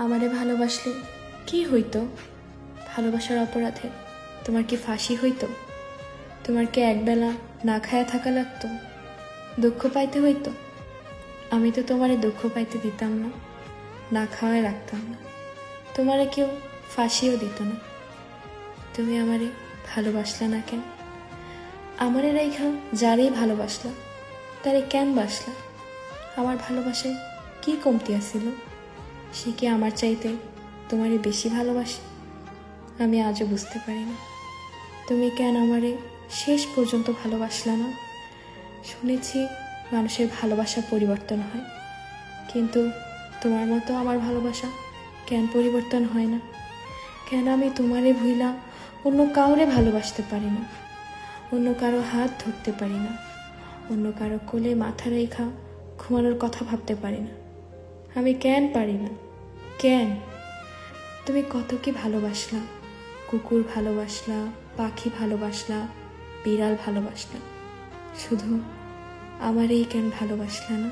আমারে ভালোবাসলে কি হইতো? ভালোবাসার অপরাধে তোমার কি ফাঁসি হইতো? তোমার কি একবেলা না খায়া থাকা লাগতো? দুঃখ পাইতে হইতো? আমি তো তোমারে দুঃখ পাইতে দিতাম না, না খাওয়ায় রাখতাম না, তোমারে কেউ ফাঁসিও দিত না। তুমি আমারে ভালোবাসলা না কেন? আমারে রেখা যারেই ভালোবাসলা তারে কেন বাসলা? আমার ভালোবাসায় কি কমতি আছিল? সে কি আমার চাইতে তোমারে বেশি ভালোবাসে? আমি আজও বুঝতে পারি না তুমি কেন আমারে শেষ পর্যন্ত ভালোবাসলা না। শুনেছি মানুষের ভালোবাসা পরিবর্তন হয়, কিন্তু তোমার মতো আমার ভালোবাসা কেন পরিবর্তন হয় না? কেন আমি তোমারে ভুইলা অন্য কাউরে ভালোবাসতে পারি না? অন্য কারো হাত ধরতে পারি না, অন্য কারো কোলে মাথা রেখা ঘুমানোর কথা ভাবতে পারি না? আমি কেন পারি না? কেন? তুমি কত কি ভালোবাসলা, কুকুর ভালোবাসলা, পাখি ভালোবাসলা, বিড়াল ভালোবাসলা, শুধু আমারই কেন ভালোবাসলা না?